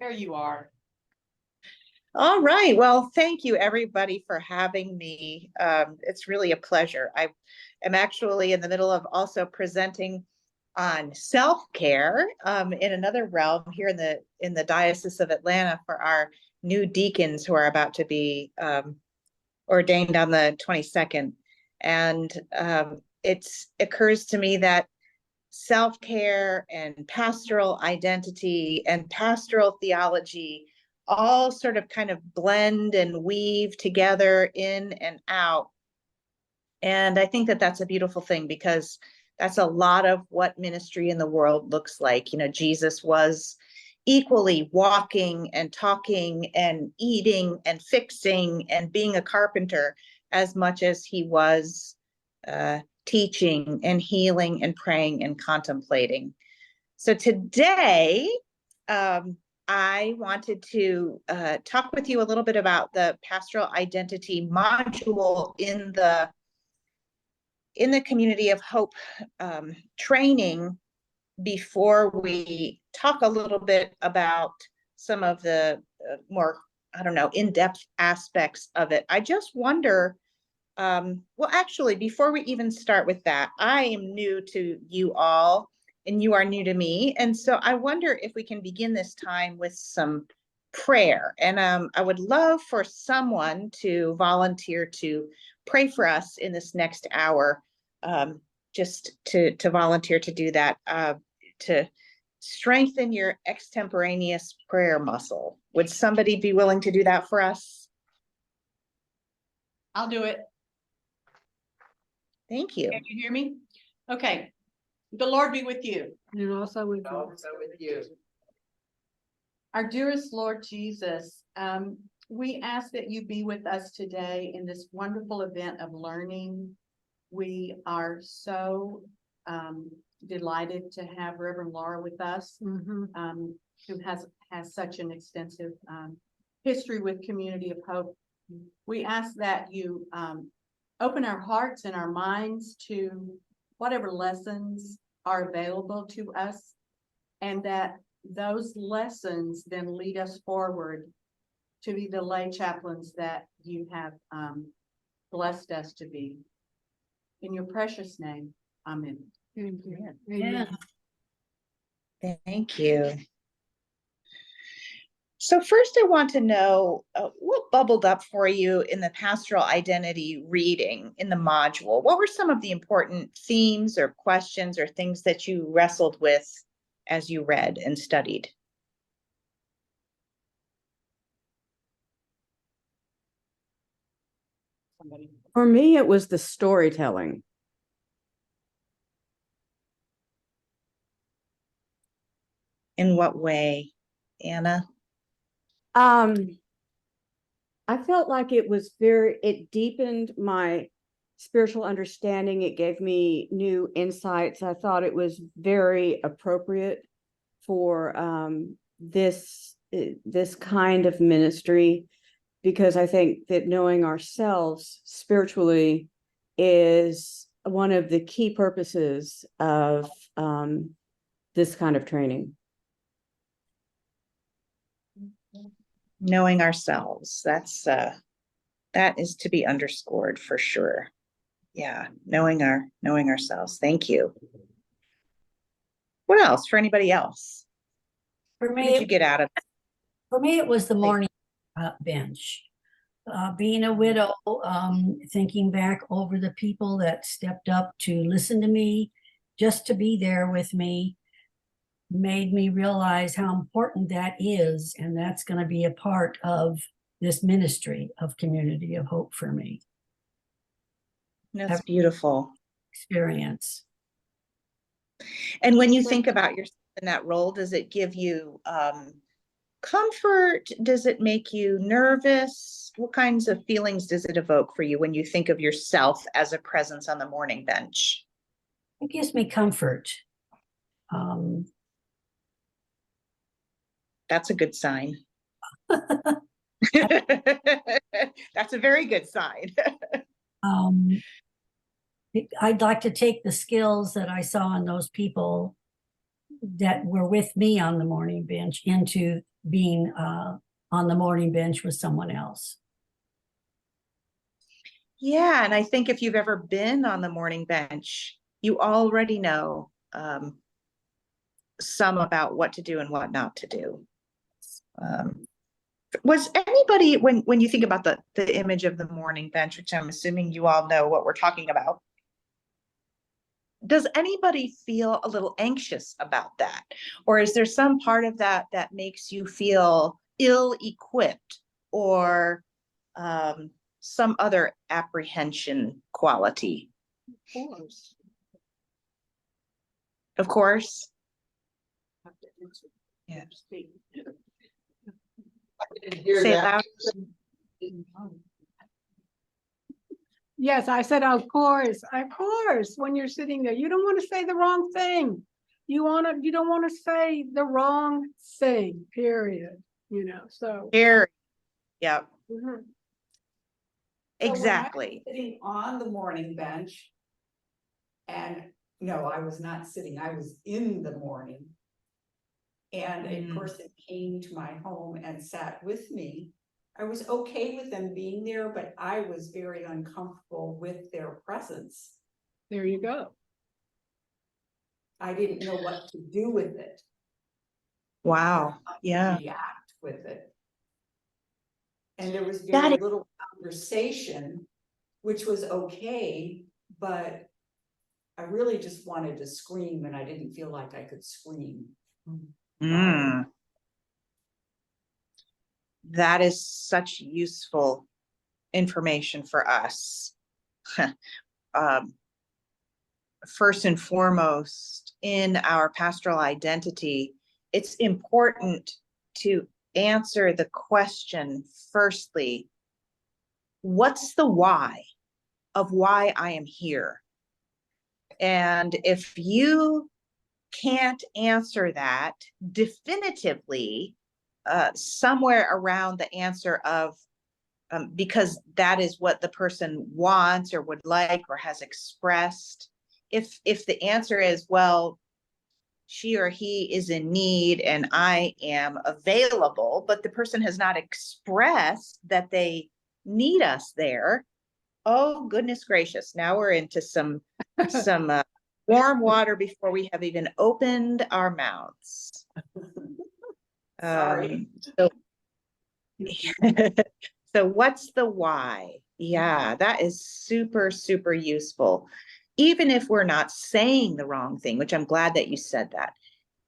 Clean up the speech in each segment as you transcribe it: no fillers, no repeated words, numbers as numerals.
There you are. All right. Well, thank you everybody for having me. It's really a pleasure. I am actually in the middle of also presenting on self-care in another realm here in the Diocese of Atlanta for our new deacons who are about to be ordained on the 22nd. And it occurs to me that self-care and pastoral identity and pastoral theology all sort of kind of blend and weave together in and out. And I think that that's a beautiful thing, because that's a lot of what ministry in the world looks like. You know, Jesus was equally walking and talking and eating and fixing and being a carpenter as much as he was teaching and healing and praying and contemplating. So today, I wanted to talk with you a little bit about the pastoral identity module in the Community of Hope training, before we talk a little bit about some of the more, I don't know, in-depth aspects of it. I just wonder, well, actually, before we even start with that, I am new to you all, and you are new to me. And so I wonder if we can begin this time with some prayer. And I would love for someone to volunteer to pray for us in this next hour, just to volunteer to do that, to strengthen your extemporaneous prayer muscle. Would somebody be willing to do that for us? I'll do it. Thank you. Can you hear me? Okay. The Lord be with you. And also with you. Our dearest Lord Jesus, we ask that you be with us today in this wonderful event of learning. We are so delighted to have Reverend Laura with us, who has such an extensive history with Community of Hope. We ask that you open our hearts and our minds to whatever lessons are available to us, and that those lessons then lead us forward to be the lay chaplains that you have blessed us to be. In your precious name, amen. Amen. Thank you. So first, I want to know what bubbled up for you in the pastoral identity reading in the module. What were some of the important themes or questions or things that you wrestled with as you read and studied? For me, it was the storytelling. In what way, Anna? I felt like it deepened my spiritual understanding. It gave me new insights. I thought it was very appropriate for this kind of ministry, because I think that knowing ourselves spiritually is one of the key purposes of this kind of training. Knowing ourselves, that is to be underscored for sure. Yeah, knowing ourselves. Thank you. What else for anybody else? For What me, did you get out of it? For me, it was the morning bench. Being a widow, thinking back over the people that stepped up to listen to me, just to be there with me, made me realize how important that is. And that's going to be a part of this ministry of Community of Hope for me. That's beautiful. Experience. And when you think about yourself in that role, does it give you comfort? Does it make you nervous? What kinds of feelings does it evoke for you when you think of yourself as a presence on the morning bench? It gives me comfort. That's a good sign. That's a very good sign. I'd like to take the skills that I saw in those people that were with me on the morning bench into being on the morning bench with someone else. Yeah, and I think if you've ever been on the morning bench, you already know some about what to do and what not to do. Was anybody, when you think about the image of the morning bench, which I'm assuming you all know what we're talking about, does anybody feel a little anxious about that? Or is there some part of that that makes you feel ill-equipped or some other apprehension quality? Of course. Of course. Yeah. Say it loud. Yes, I said, of course, when you're sitting there, you don't want to say the wrong thing. You don't want to say the wrong thing, period, so. Here. Yeah, Mhm. exactly. Sitting on the morning bench. And no, I was not sitting, I was in the morning. And a person came to my home and sat with me. I was okay with them being there, but I was very uncomfortable with their presence. There you go. I didn't know what to do with it. Wow. How to Yeah. react with it. And there was That very is- little conversation, which was okay, but I really just wanted to scream and I didn't feel like I could scream. Mm. That is such useful information for us. First and foremost, in our pastoral identity, it's important to answer the question firstly, what's the why of why I am here? And if you can't answer that definitively, somewhere around the answer of because that is what the person wants or would like or has expressed. If the answer is, well, she or he is in need and I am available, but the person has not expressed that they need us there, oh goodness gracious, now we're into some warm water before we have even opened our mouths. Sorry. So what's the why? Yeah, that is super, super useful. Even if we're not saying the wrong thing, which I'm glad that you said that.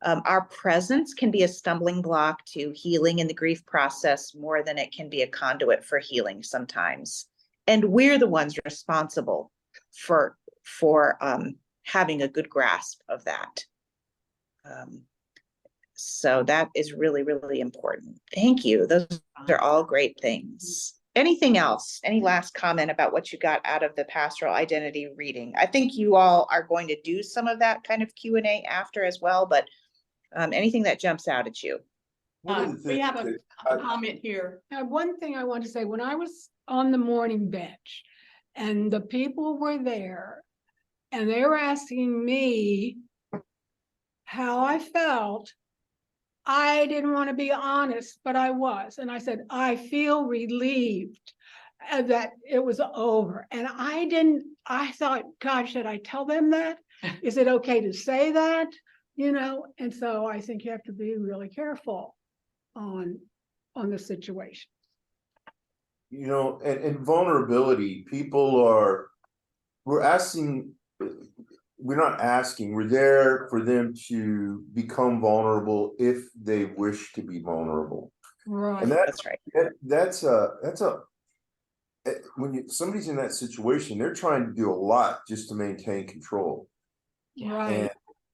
Our presence can be a stumbling block to healing in the grief process more than it can be a conduit for healing sometimes. And we're the ones responsible for having a good grasp of that. So that is really, really important. Thank you. Those are all great things. Anything else? Any last comment about what you got out of the pastoral identity reading? I think you all are going to do some of that kind of Q&A after as well, but anything that jumps out at you? We have a comment here. Now, one thing I want to say, when I was on the morning bench and the people were there and they were asking me how I felt, I didn't want to be honest, but I was. And I said, I feel relieved that it was over. And I thought, gosh, should I tell them that? Is it okay to say that? And so I think you have to be really careful on the situation. And vulnerability, we're not asking, we're there for them to become vulnerable if they wish to be vulnerable. Right. And That's right. When somebody's in that situation, they're trying to do a lot just to maintain control. Right. And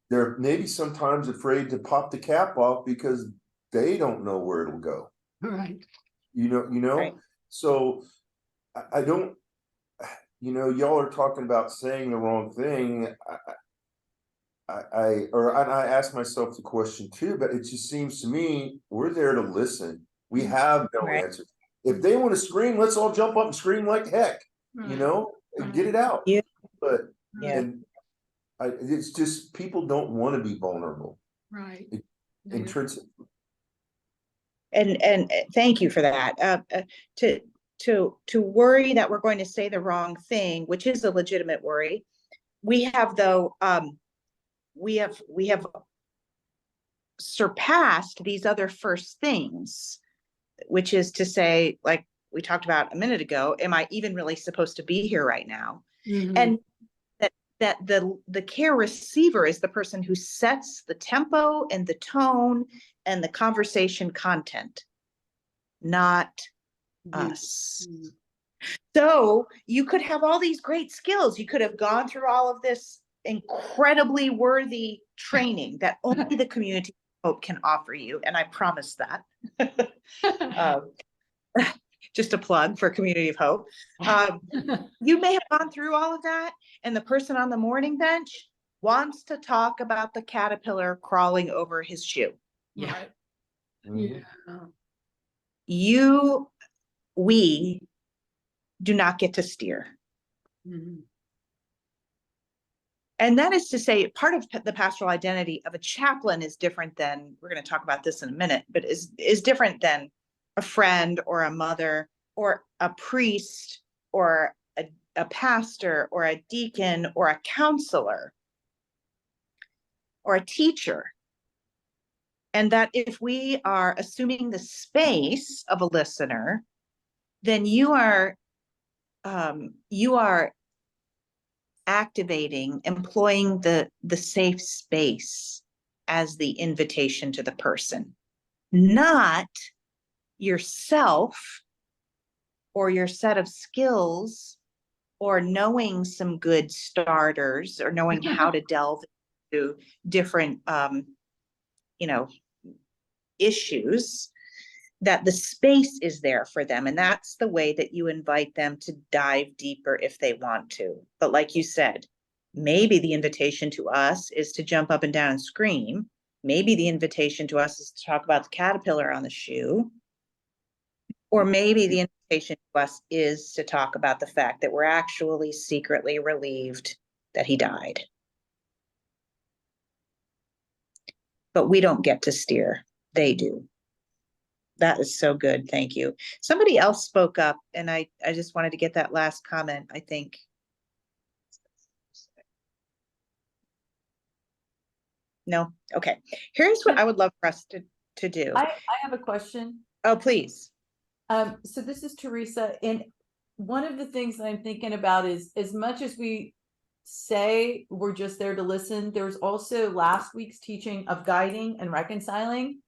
they're maybe sometimes afraid to pop the cap off because they don't know where it'll go. Right. Right. So I don't, y'all are talking about saying the wrong thing. I ask myself the question too, but it just seems to me we're there to listen. We have no answer. If they want to scream, let's all jump up and scream like heck, and get it out. Yeah. But Yeah. it's just people don't want to be vulnerable. Right. Intrinsically. and thank you for that. To worry that we're going to say the wrong thing, which is a legitimate worry. We have though, we have surpassed these other first things, which is to say, like we talked about a minute ago, am I even really supposed to be here right now? Mhm. And that the care receiver is the person who sets the tempo and the tone and the conversation content, not us. So you could have all these great skills. You could have gone through all of this incredibly worthy training that only the community of hope can offer you. And I promise that. Just a plug for Community of Hope. You may have gone through all of that, and the person on the morning bench wants to talk about the caterpillar crawling over his shoe. Right. Mhm. Yeah. We do not get to steer. Mhm. And that is to say, part of the pastoral identity of a chaplain is different than, we're going to talk about this in a minute, but is different than a friend or a mother or a priest or a pastor or a deacon or a counselor or a teacher. And that if we are assuming the space of a listener, then you are activating, employing the safe space as the invitation to the person, not yourself or your set of skills or knowing some good starters or knowing how to delve into different issues. That the space is there for them, and that's the way that you invite them to dive deeper if they want to. But like you said, maybe the invitation to us is to jump up and down and scream. Maybe the invitation to us is to talk about the caterpillar on the shoe. Or maybe the invitation to us is to talk about the fact that we're actually secretly relieved that he died. But we don't get to steer, they do. That is so good. Thank you. Somebody else spoke up, and I just wanted to get that last comment, I think. No? Okay. Here's what I would love for us to do. I have a question. Oh, please. So this is Teresa, and one of the things that I'm thinking about is, as much as we say we're just there to listen, there's also last week's teaching of guiding and reconciling.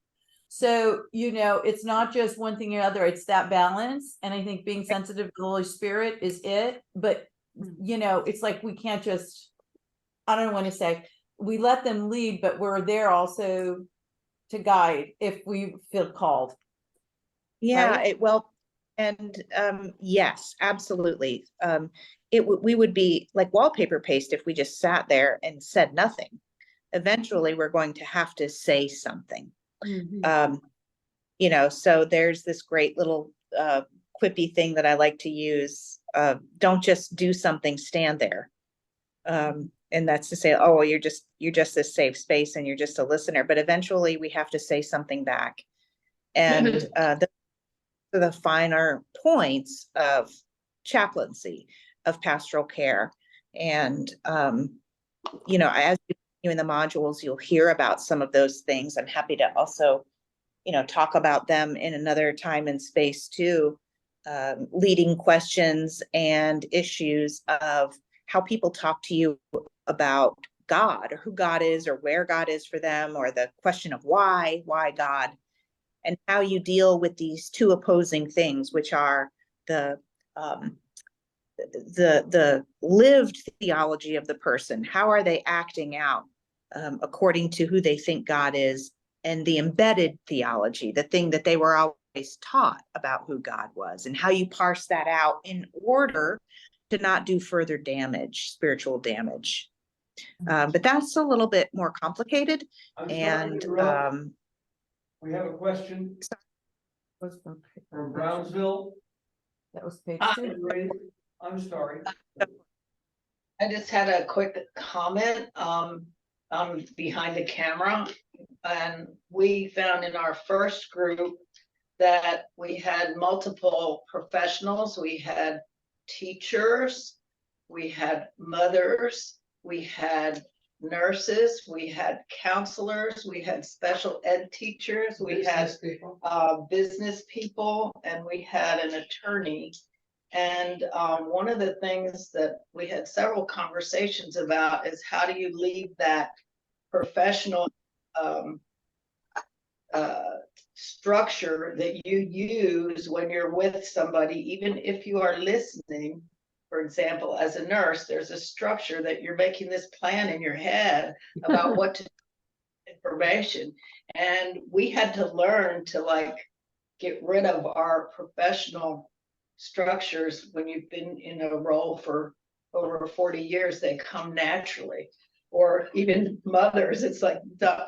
So, it's not just one thing or other, it's that balance. And I think being sensitive to the Holy Spirit is it. But, it's like we can't just, I don't want to say, we let them lead, but we're there also to guide if we feel called. Yeah, right? yes, absolutely. We would be like wallpaper paste if we just sat there and said nothing. Eventually, we're going to have to say something. Mhm. So there's this great little quippy thing that I like to use. Don't just do something, stand there. And that's to say, oh, you're just this safe space and you're just a listener. But eventually we have to say something back. And the finer points of chaplaincy, of pastoral care. And, as you in the modules, you'll hear about some of those things. I'm happy to also talk about them in another time and space too. Leading questions and issues of how people talk to you about God or who God is or where God is for them, or the question of why God, and how you deal with these two opposing things, which are the lived theology of the person. How are they acting out according to who they think God is? And the embedded theology, the thing that they were always taught about who God was, and how you parse that out in order to not do further damage, spiritual damage. But that's a little bit more complicated. And we have a question from Brownsville. That was page 2. I'm sorry. I just had a quick comment. I'm behind the camera, and we found in our first group that we had multiple professionals. We had teachers, we had mothers, we had nurses, we had counselors, we had special ed teachers, we had business people, and we had an attorney. And one of the things that we had several conversations about is how do you leave that professional structure that you use when you're with somebody, even if you are listening. For example, as a nurse, there's a structure that you're making this plan in your head about what to do with information. And we had to learn to like get rid of our professional structures. When you've been in a role for over 40 years, they come naturally. Or even mothers, it's like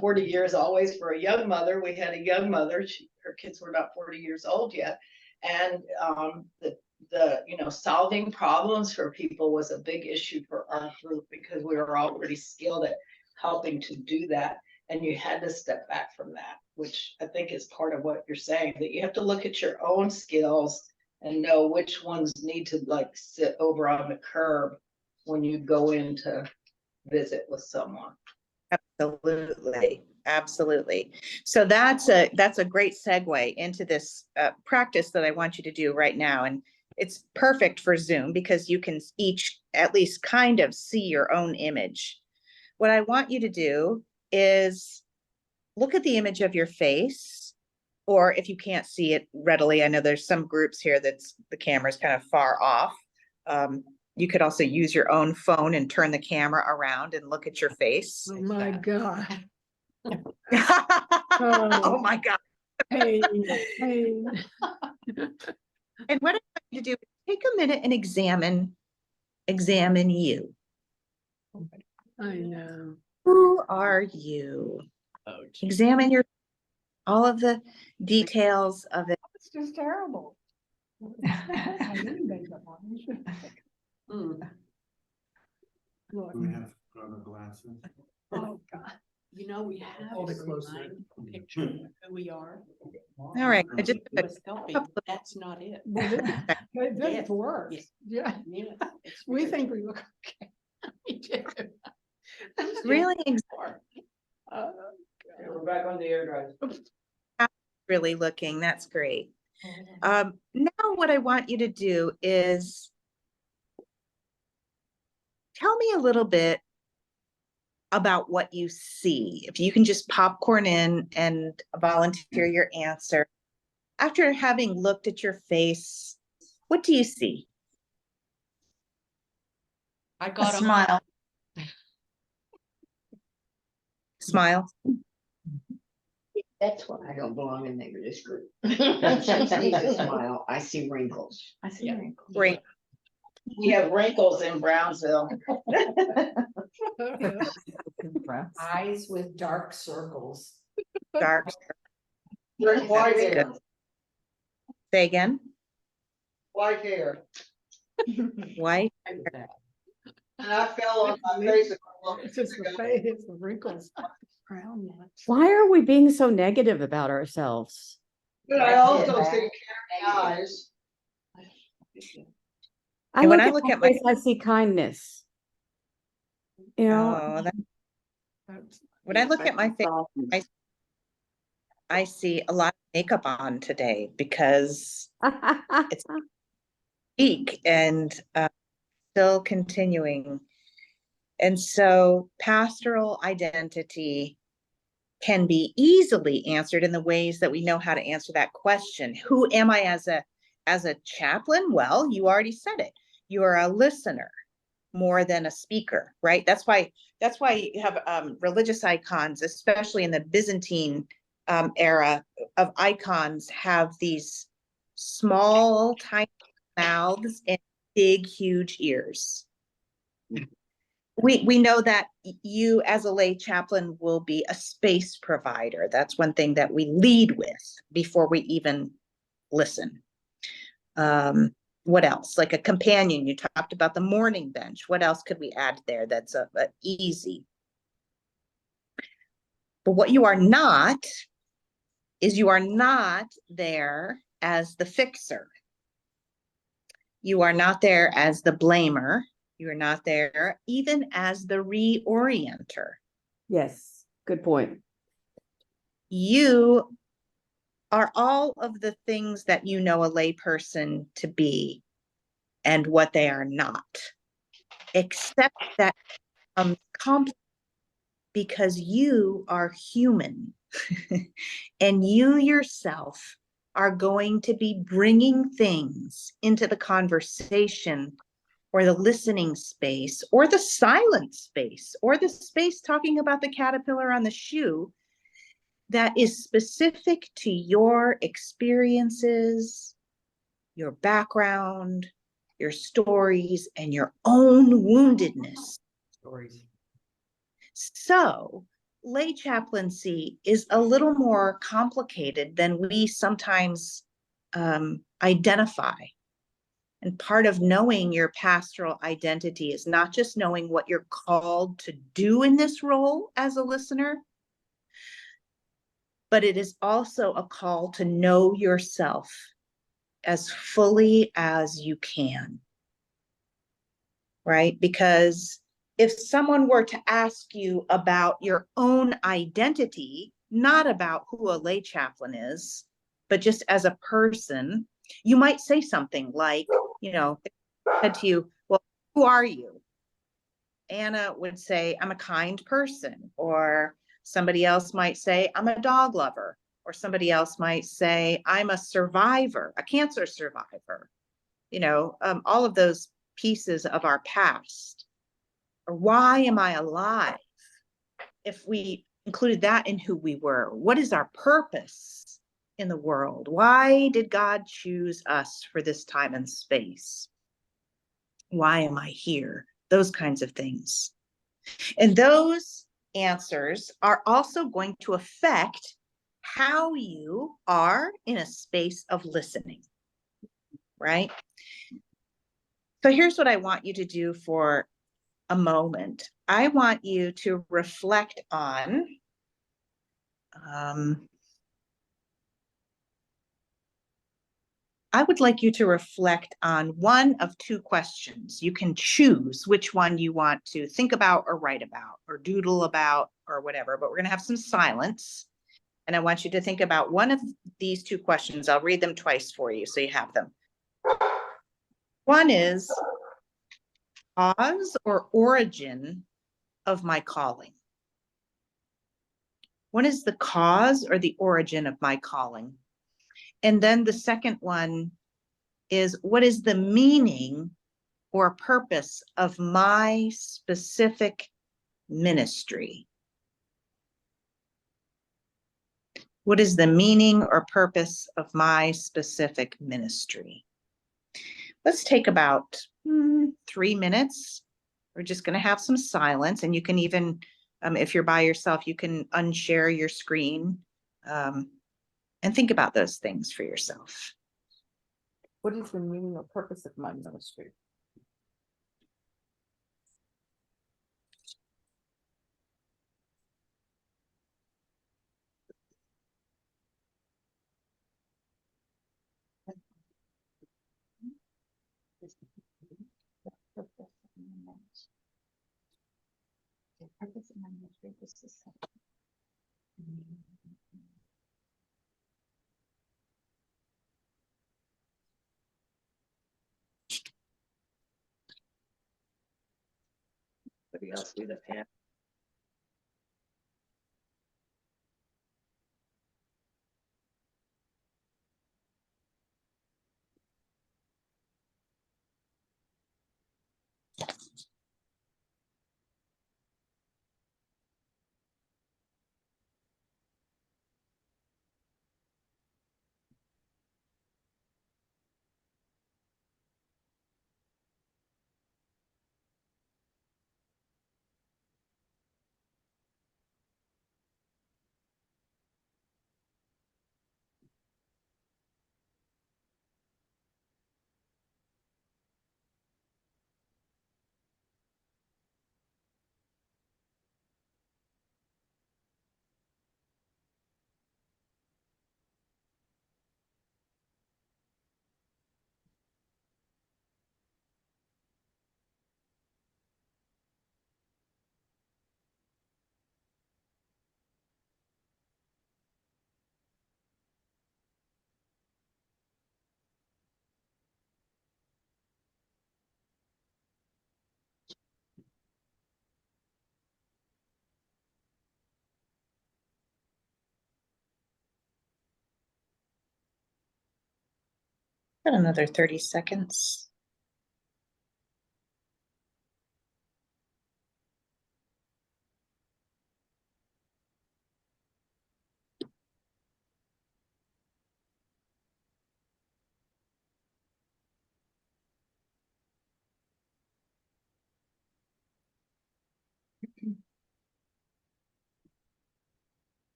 40 years always for a young mother. We had a young mother, her kids were not 40 years old yet. And solving problems for people was a big issue for our group because we were already skilled at helping to do that. And you had to step back from that, which I think is part of what you're saying, that you have to look at your own skills and know which ones need to like sit over on the curb when you go in to visit with someone. Absolutely. Absolutely. So that's a great segue into this practice that I want you to do right now. And it's perfect for Zoom because you can each at least kind of see your own image. What I want you to do is look at the image of your face, or if you can't see it readily, I know there's some groups here that's the camera's kind of far off. You could also use your own phone and turn the camera around and look at your face. Oh my God. Oh my God. Pain, pain. And what I want you to do is take a minute and examine you. I know. Who are you? Examine all of the details of it. It's just terrible. Look. Do we have other glasses? Oh, God. You know, we have Hold it a closer. picture of who we are. All right. I just It was helping. That's not it. Well, this Yes, works. yes. Yeah, Yes, it's we very- think we look okay. We do. really, Uh, Okay, we're back on the air, guys. really looking. That's great. Now what I want you to do is tell me a little bit about what you see. If you can just popcorn in and volunteer your answer. After having looked at your face, what do you see? I got A smile. Smile. That's why I don't belong in this group. I see a smile, I see wrinkles. I see wrinkles. Great. We have wrinkles in Brownsville. Eyes with dark circles. Dark. White That's hair, good. Say again. white hair. White. And I fell on my face. It's just the face, it's the wrinkles. Crown ones. Why are we being so negative about ourselves? But I also see carry eyes. I And when look I at look my at my- face, I see kindness. You know, Oh, That's- when I look at my face, I see a lot of makeup on today because it's week and still continuing. And so pastoral identity can be easily answered in the ways that we know how to answer that question. Who am I as a chaplain? Well, you already said it. You are a listener more than a speaker, right? That's why you have religious icons, especially in the Byzantine era of icons, have these small, tiny mouths and big, huge ears. We know that you as a lay chaplain will be a space provider. That's one thing that we lead with before we even listen. What else? Like a companion, you talked about the morning bench. What else could we add there that's a easy? But what you are not is you are not there as the fixer. You are not there as the blamer. You are not there even as the reorienter. Yes, good point. You are all of the things that you know a layperson to be and what they are not, except that because you are human and you yourself are going to be bringing things into the conversation or the listening space or the silent space or the space talking about the caterpillar on the shoe that is specific to your experiences, your background, your stories, and your own woundedness. Stories. So, lay chaplaincy is a little more complicated than we sometimes identify. And part of knowing your pastoral identity is not just knowing what you're called to do in this role as a listener, but it is also a call to know yourself as fully as you can, right? Because if someone were to ask you about your own identity, not about who a lay chaplain is, but just as a person, you might say something like, said to you, well, who are you? Anna would say, I'm a kind person. Or somebody else might say, I'm a dog lover. Or somebody else might say, I'm a survivor, a cancer survivor. All of those pieces of our past. Or why am I alive? If we included that in who we were, what is our purpose in the world? Why did God choose us for this time and space? Why am I here? Those kinds of things. And those answers are also going to affect how you are in a space of listening, right? So here's what I want you to do for a moment. I want you to reflect on I would like you to reflect on one of two questions. You can choose which one you want to think about or write about or doodle about or whatever, but we're going to have some silence. And I want you to think about one of these two questions. I'll read them twice for you so you have them. One is cause or origin of my calling. What is the cause or the origin of my calling? And then the second one is what is the meaning or purpose of my specific ministry? What is the meaning or purpose of my specific ministry? Let's take about 3 minutes. We're just going to have some silence, and you can even, if you're by yourself, you can unshare your screen and think about those things for yourself. What is the meaning or purpose of my ministry? Somebody else do the pen. Got another 30 seconds.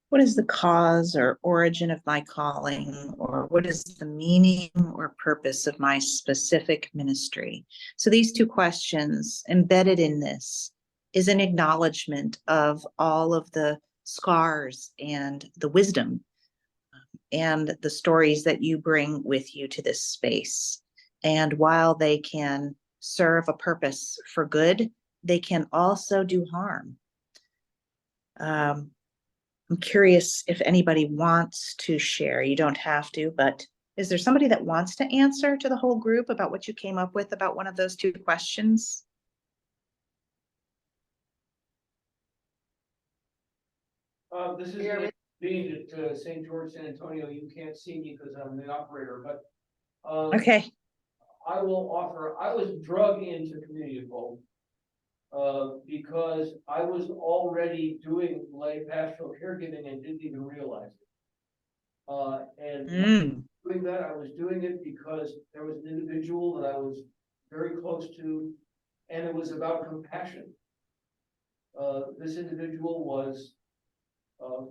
What is the cause or origin of my calling, or what is the meaning or purpose of my specific ministry? So these two questions embedded in this is an acknowledgement of all of the scars and the wisdom and the stories that you bring with you to this space. And while they can serve a purpose for good, they can also do harm. I'm curious if anybody wants to share. You don't have to, but is there somebody that wants to answer to the whole group about what you came up with about one of those two questions? This is Nick Dean at St. George, San Antonio. You can't see me because I'm the operator, but Okay. I will offer, I was drug into community folk because I was already doing lay pastoral caregiving and didn't even realize it. And doing that, I was doing it because there was an individual that I was very close to, and it was about compassion. This individual was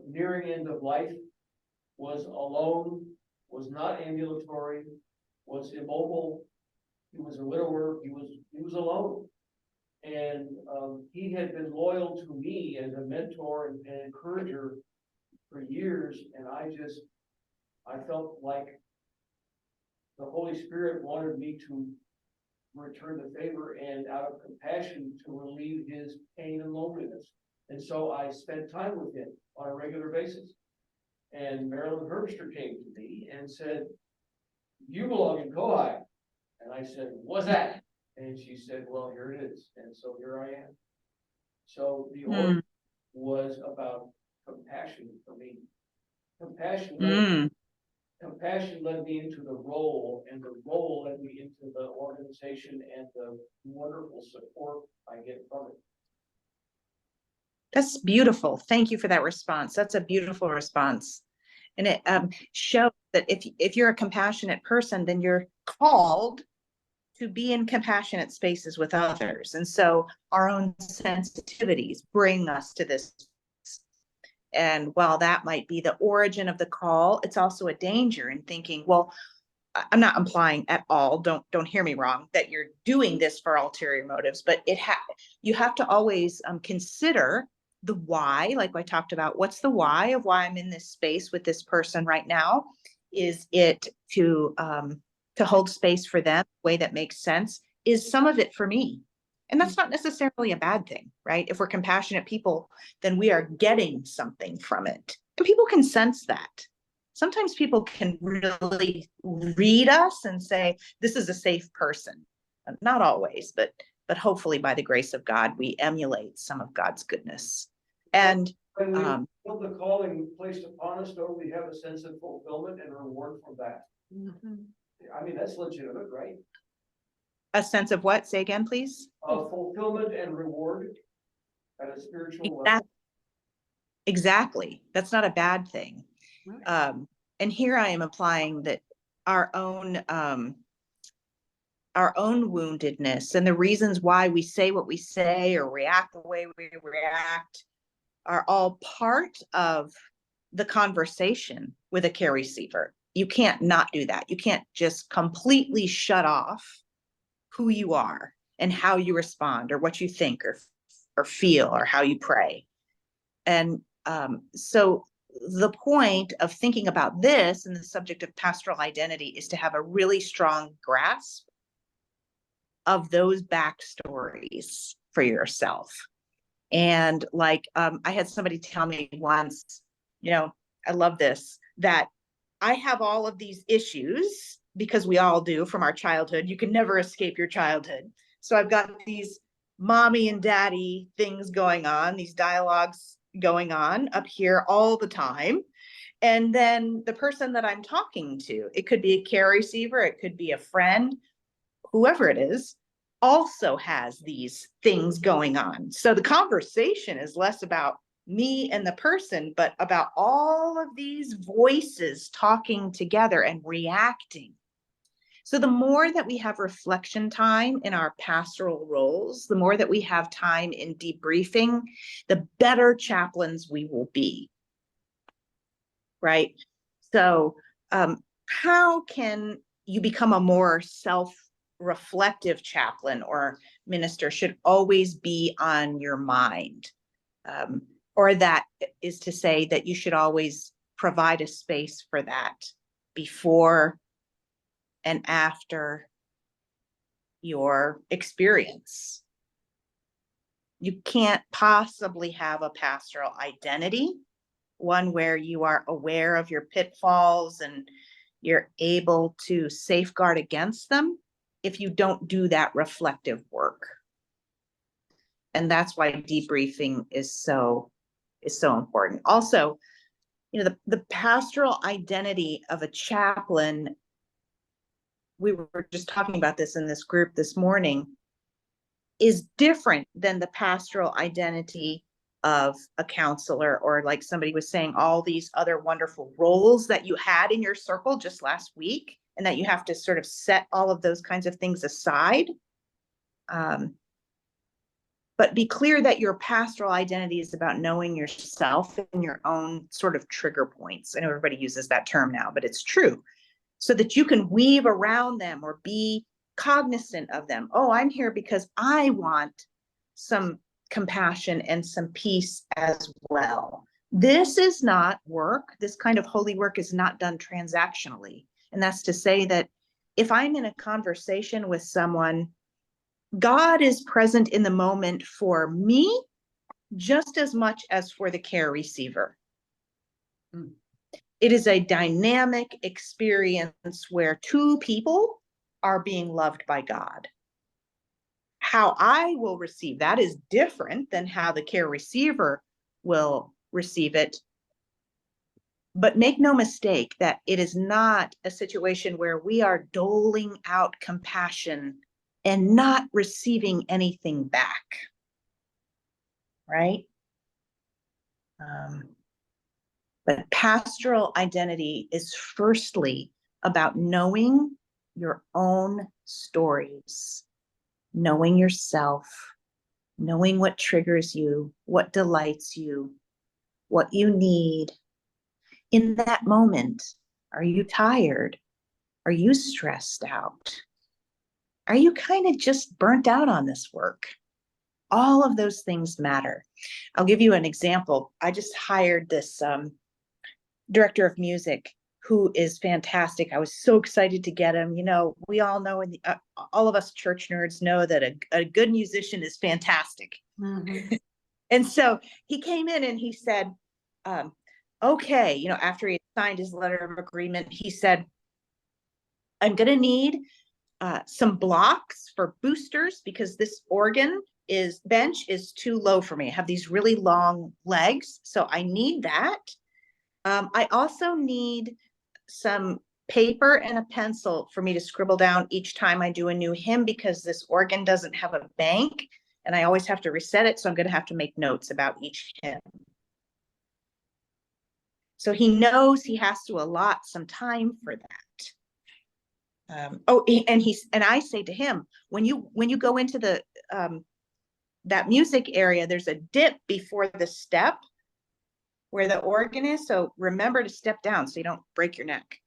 nearing end of life, was alone, was not ambulatory, was immobile. He was a widower. He was alone, and he had been loyal to me as a mentor and encourager for years. And I felt like the Holy Spirit wanted me to return the favor and out of compassion to relieve his pain and loneliness. And so I spent time with him on a regular basis. And Marilyn Herbster came to me and said, "You belong in CoHI." And I said, "What's that?" And she said, "Well, here it is." And so here I am. So the order was about compassion for me. Compassion led me into the role, and the role led me into the organization and the wonderful support I get from it. That's beautiful. Thank you for that response. That's a beautiful response. And it shows that if you're a compassionate person, then you're called to be in compassionate spaces with others. And so our own sensitivities bring us to this. And while that might be the origin of the call, it's also a danger in thinking, well, I'm not implying at all, don't hear me wrong, that you're doing this for ulterior motives, but you have to always consider the why, like I talked about. What's the why of why I'm in this space with this person right now? Is it to hold space for them in a way that makes sense? Is some of it for me? And that's not necessarily a bad thing, right? If we're compassionate people, then we are getting something from it. And people can sense that. Sometimes people can really read us and say, this is a safe person. Not always, but hopefully by the grace of God, we emulate some of God's goodness. And when we feel the calling placed upon us, don't we have a sense of fulfillment and reward from that? I mean, that's legitimate, right? A sense of what? Say again, please. Fulfillment and reward at a spiritual level. Exactly. That's not a bad thing. Right. And here I am implying that our own woundedness and the reasons why we say what we say or react the way we react are all part of the conversation with a care receiver. You can't not do that. You can't just completely shut off who you are and how you respond or what you think or feel or how you pray. And so the point of thinking about this and the subject of pastoral identity is to have a really strong grasp of those backstories for yourself. And like, I had somebody tell me once, I love this, that I have all of these issues because we all do from our childhood. You can never escape your childhood. So I've got these mommy and daddy things going on, these dialogues going on up here all the time. And then the person that I'm talking to, it could be a care receiver, it could be a friend, whoever it is, also has these things going on. So the conversation is less about me and the person, but about all of these voices talking together and reacting. So the more that we have reflection time in our pastoral roles, the more that we have time in debriefing, the better chaplains we will be. Right? So how can you become a more self-reflective chaplain or minister should always be on your mind? Or that is to say that you should always provide a space for that before and after your experience. You can't possibly have a pastoral identity, one where you are aware of your pitfalls and you're able to safeguard against them, if you don't do that reflective work. And that's why debriefing is so important. Also, the pastoral identity of a chaplain, we were just talking about this in this group this morning, is different than the pastoral identity of a counselor, or like somebody was saying, all these other wonderful roles that you had in your circle just last week, and that you have to sort of set all of those kinds of things aside. But be clear that your pastoral identity is about knowing yourself and your own sort of trigger points. I know everybody uses that term now, but it's true. So that you can weave around them or be cognizant of them. Oh, I'm here because I want some compassion and some peace as well. This is not work. This kind of holy work is not done transactionally. And that's to say that if I'm in a conversation with someone, God is present in the moment for me just as much as for the care receiver. It is a dynamic experience where two people are being loved by God. How I will receive that is different than how the care receiver will receive it. But make no mistake that it is not a situation where we are doling out compassion and not receiving anything back. Right? But pastoral identity is firstly about knowing your own stories, knowing yourself, knowing what triggers you, what delights you, what you need. In that moment, are you tired? Are you stressed out? Are you kind of just burnt out on this work? All of those things matter. I'll give you an example. I just hired this director of music who is fantastic. I was so excited to get him. We all know, all of us church nerds know that a good musician is fantastic. Mm-hmm. And so he came in and he said, okay, after he signed his letter of agreement, he said, I'm going to need some blocks for boosters because this bench is too low for me. I have these really long legs, so I need that. I also need some paper and a pencil for me to scribble down each time I do a new hymn, because this organ doesn't have a bank and I always have to reset it. So I'm going to have to make notes about each hymn. So he knows he has to allot some time for that. And I say to him, when you go into the that music area, there's a dip before the step where the organ is. So remember to step down so you don't break your neck.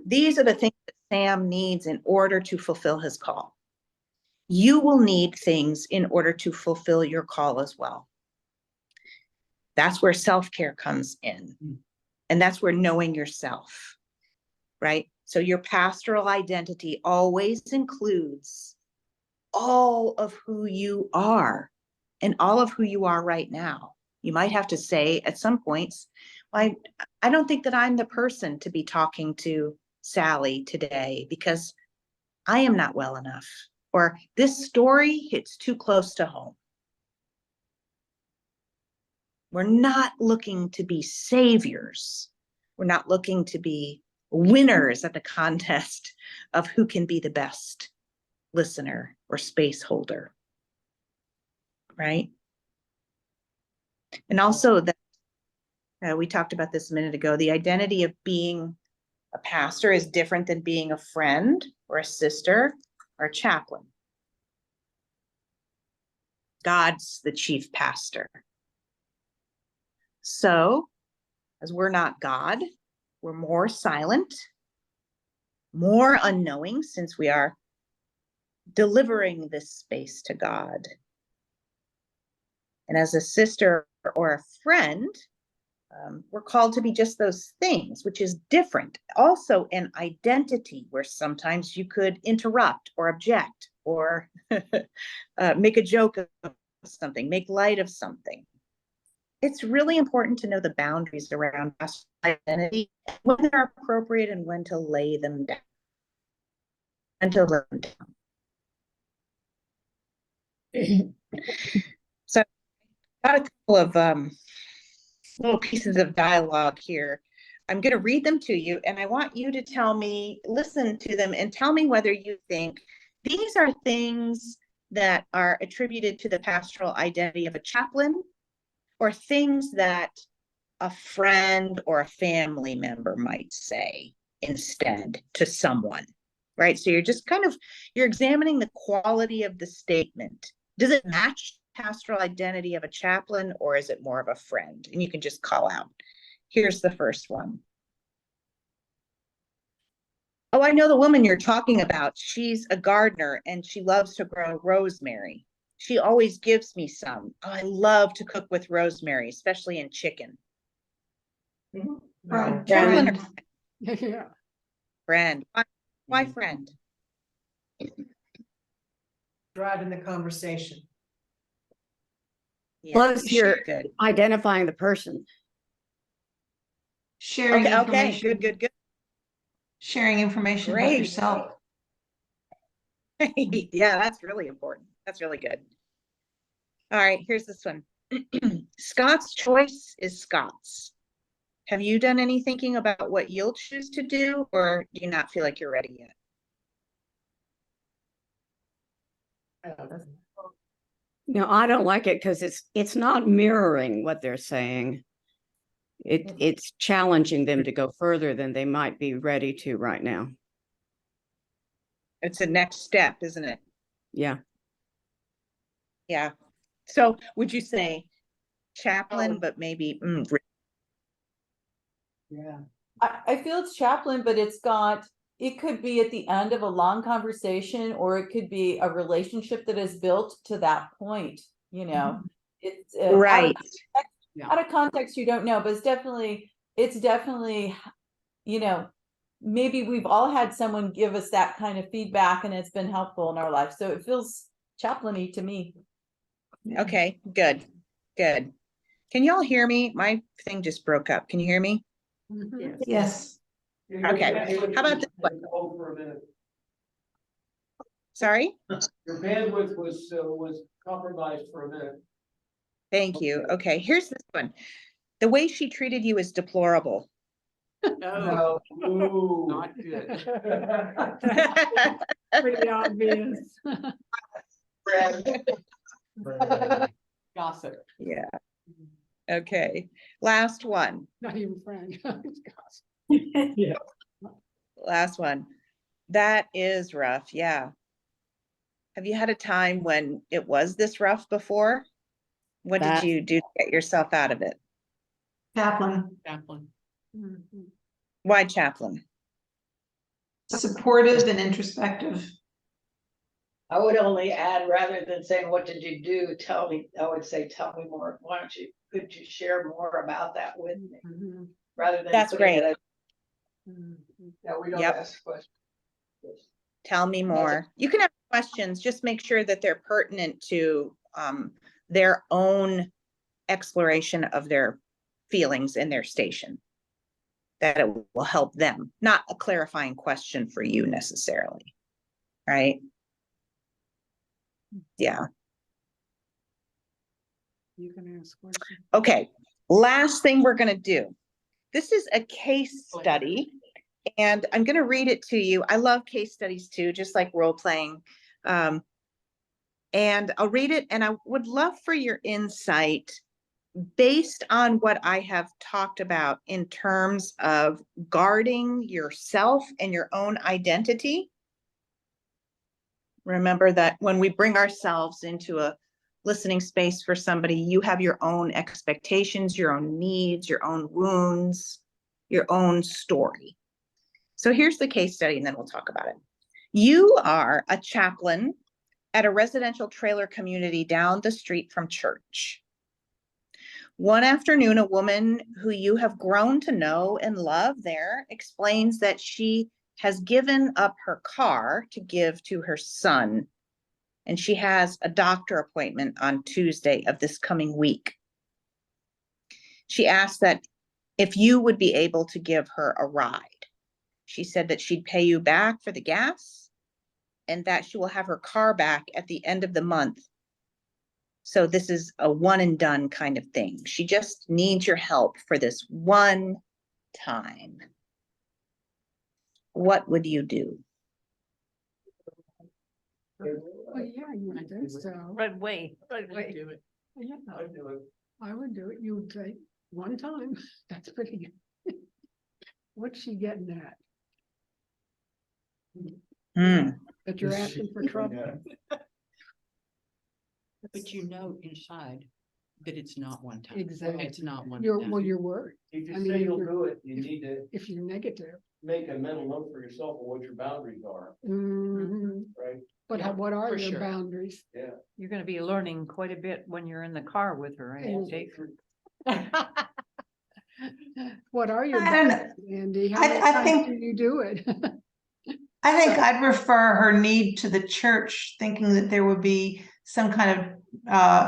These are the things that Sam needs in order to fulfill his call. You will need things in order to fulfill your call as well. That's where self-care comes in. And that's where knowing yourself, right? So your pastoral identity always includes all of who you are and all of who you are right now. You might have to say at some points, I don't think that I'm the person to be talking to Sally today because I am not well enough. or this story hits too close to home. We're not looking to be saviors. We're not looking to be winners at the contest of who can be the best listener or space holder, right? And also that we talked about this a minute ago, the identity of being a pastor is different than being a friend or a sister or a chaplain. God's the chief pastor. So, as we're not God, we're more silent, more unknowing, since we are delivering this space to God. And as a sister or a friend, we're called to be just those things, which is different. Also an identity where sometimes you could interrupt or object or make a joke of something, make light of something. It's really important to know the boundaries around identity, when they're appropriate and when to lay them down. So I've got a couple of little pieces of dialogue here. I'm going to read them to you, and I want you to tell me, listen to them, and tell me whether you think these are things that are attributed to the pastoral identity of a chaplain, or things that a friend or a family member might say instead to someone, right? So you're just you're examining the quality of the statement. Does it match pastoral identity of a chaplain, or is it more of a friend? And you can just call out. Here's the first one. Oh, I know the woman you're talking about. She's a gardener and she loves to grow rosemary. She always gives me some. Oh, I love to cook with rosemary, especially in chicken. Friend. Chaplain. Yeah. Friend. Why friend? Driving the conversation. Plus, you're good. identifying the person. Sharing Okay, information. good. Sharing information about Great. yourself. Yeah, that's really important. That's really good. All right, here's this one. Scott's choice is Scott's. Have you done any thinking about what you'll choose to do, or do you not feel like you're ready yet? No, I don't like it because it's not mirroring what they're saying. It's challenging them to go further than they might be ready to right now. It's a next step, isn't it? Yeah. Yeah. So would you say chaplain, but maybe Yeah. I feel it's chaplain, but it could be at the end of a long conversation, or it could be a relationship that is built to that point, It's right. Out of context, you don't know, but it's definitely, maybe we've all had someone give us that kind of feedback and it's been helpful in our life. So it feels chaplain-y to me. Okay, good. Can y'all hear me? My thing just broke up. Can you hear me? Yes. Okay. How about this one? For a minute. Sorry? Your bandwidth was compromised for a minute. Thank you. Okay, here's this one. The way she treated you is deplorable. No. Ooh. Not good. Pretty obvious. Gossip. Yeah. Okay. Last one. Not even friend. It's gossip. Yeah. Last one. That is rough. Yeah. Have you had a time when it was this rough before? What did you do to get yourself out of it? Chaplain. Why chaplain? Supportive and introspective. I would only add, rather than saying, what did you do? I would say, tell me more. Could you share more about that with me? Rather than. That's great. Yeah, we don't Yep. ask questions. Tell me more. You can have questions, just make sure that they're pertinent to their own exploration of their feelings in their station. That it will help them, not a clarifying question for you necessarily, right? Yeah. You can ask questions. Okay, last thing we're gonna do. This is a case study, and I'm gonna read it to you. I love case studies too, just like role playing. And I'll read it, and I would love for your insight based on what I have talked about in terms of guarding yourself and your own identity. Remember that when we bring ourselves into a listening space for somebody, you have your own expectations, your own needs, your own wounds, your own story. So here's the case study, and then we'll talk about it. You are a chaplain at a residential trailer community down the street from church. One afternoon, a woman who you have grown to know and love there explains that she has given up her car to give to her son, and she has a doctor appointment on Tuesday of this coming week. She asked that if you would be able to give her a ride. She said that she'd pay you back for the gas and that she will have her car back at the end of the month. So this is a one and done kind of thing. She just needs your help for this one time. What would you do? Well, yeah, you would think so. Right way. Do it. Yeah, I'd do it. I would do it. You would say, one time, that's pretty good. What's she getting at? That you're asking for trouble? Yeah. But you know inside that it's not one time. Exactly. It's not one You're, time. well, you're worried. If I you mean, say if you'll you're- do it, you need to If you're negative. make a mental note for yourself of what your boundaries are, Mhm. right? But Yeah, what are for your sure. boundaries? Yeah. You're gonna be learning quite a bit when you're in the car with her, And- Jake. What are your I don't know. boundaries, Andy? How I- many I times think- do you do it? I think I'd refer her need to the church, thinking that there would be some kind of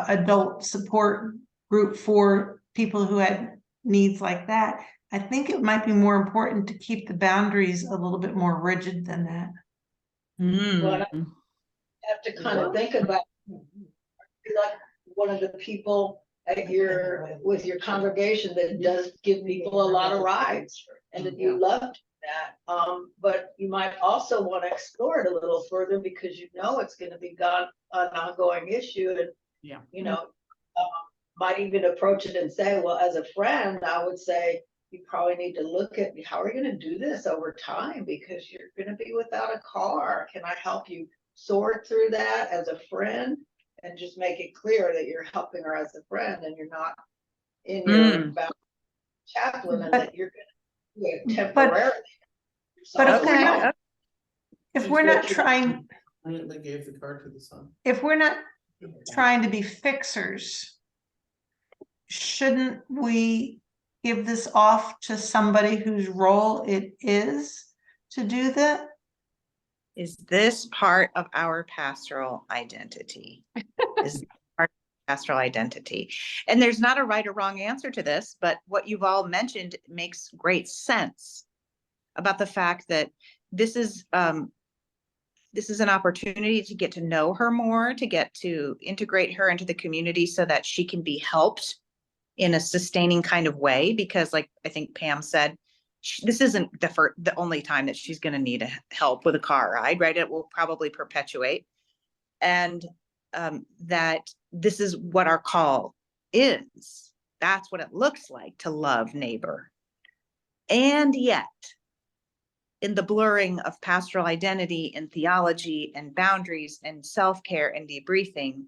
adult support group for people who had needs like that. I think it might be more important to keep the boundaries a little bit more rigid than that. Well, I have to kind of think about, like, one of the people at with your congregation that does give people a lot of rides, and that you love that. But you might also want to explore it a little further, because you know it's going to be an ongoing issue, and Yeah. you know, might even approach it and say, well, as a friend, I would say you probably need to look at how are you going to do this over time, because you're going to be without a car. Can I help you sort through that as a friend, and just make it clear that you're helping her as a friend and you're not in your chaplain, and that you're going to do it temporarily. But if we're Okay. not, if we're not trying, They gave the car to the son. if we're not trying to be fixers, shouldn't we give this off to somebody whose role it is to do that? Is this part of our pastoral identity? Is part of pastoral identity? And there's not a right or wrong answer to this, but what you've all mentioned makes great sense about the fact that this is an opportunity to get to know her more, to get to integrate her into the community so that she can be helped in a sustaining kind of way. Because like I think Pam said, this isn't the only time that she's going to need help with a car ride, right? It will probably perpetuate. And that this is what our call is. That's what it looks like to love neighbor. And yet, in the blurring of pastoral identity and theology and boundaries and self-care and debriefing,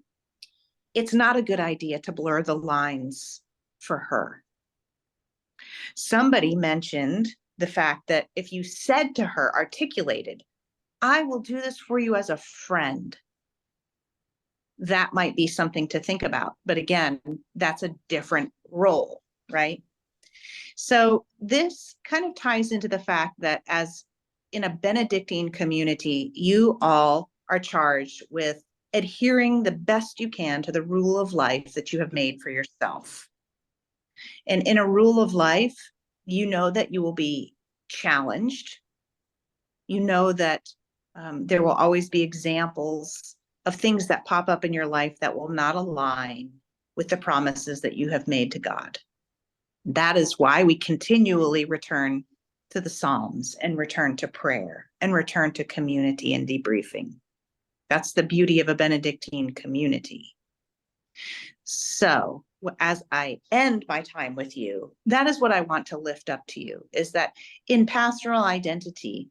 it's not a good idea to blur the lines for her. Somebody mentioned the fact that if you said to her, articulated, I will do this for you as a friend, that might be something to think about. But again, that's a different role, right? So this kind of ties into the fact that as in a Benedictine community, you all are charged with adhering the best you can to the rule of life that you have made for yourself. And in a rule of life, you know that you will be challenged. You know that there will always be examples of things that pop up in your life that will not align with the promises that you have made to God. That is why we continually return to the Psalms and return to prayer and return to community and debriefing. That's the beauty of a Benedictine community. So as I end my time with you, that is what I want to lift up to you, is that in pastoral identity,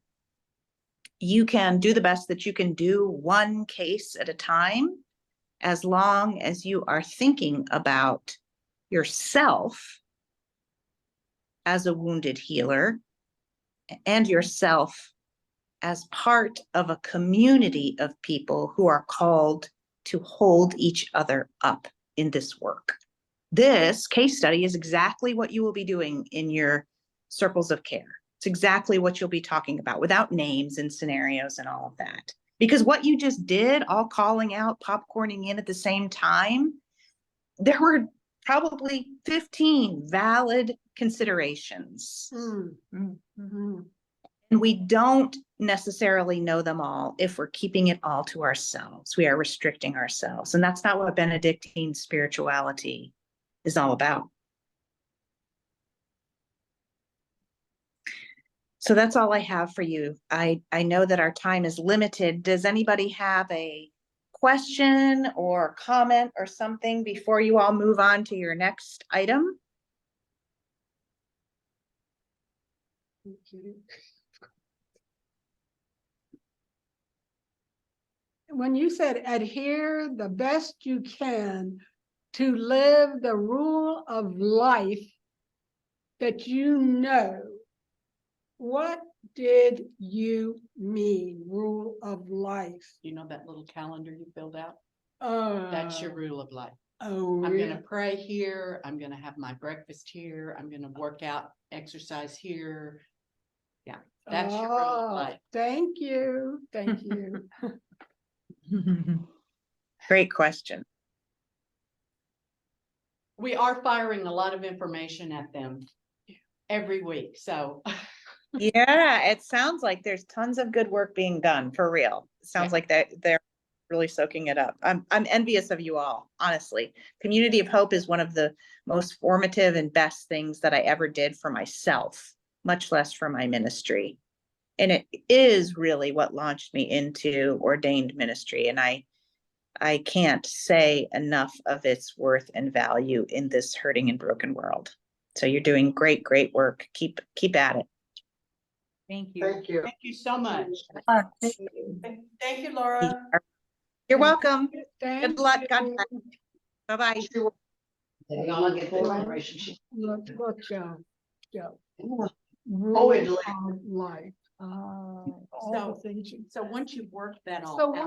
you can do the best that you can do one case at a time, as long as you are thinking about yourself as a wounded healer and yourself as part of a community of people who are called to hold each other up in this work. This case study is exactly what you will be doing in your circles of care. It's exactly what you'll be talking about without names and scenarios and all of that. Because what you just did, all calling out, popcorning in at the same time, there were probably 15 valid considerations. Mm-hmm. And we don't necessarily know them all if we're keeping it all to ourselves. We are restricting ourselves. And that's not what Benedictine spirituality is all about. So that's all I have for you. I know that our time is limited. Does anybody have a question or comment or something before you all move on to your next item? When you said adhere the best you can to live the rule of life that you know, what did you mean, rule of life? You know that little calendar you filled out? Uh, That's your rule of life. Oh, I'm really? gonna pray here, I'm gonna have my breakfast here, I'm gonna work out, exercise here. Yeah, that's your rule of Oh, life. thank you, thank you. Great question. We are firing a lot of information at them every week, so. Yeah, it sounds like there's tons of good work being done, for real. It sounds like they're really soaking it up. I'm envious of you all, honestly. Community of Hope is one of the most formative and best things that I ever did for myself, much less for my ministry. And it is really what launched me into ordained ministry. And I can't say enough of its worth and value in this hurting and broken world. So you're doing great, great work. Keep at it. Thank you. Thank you. Thank you so much. Thank you. Thank you, Laura. You're welcome. Thank Good luck. God you. bless. Bye-bye. They all get the information she. Look, Joe. Oh, Rule it- of life. All the things you. So once you work that all So out.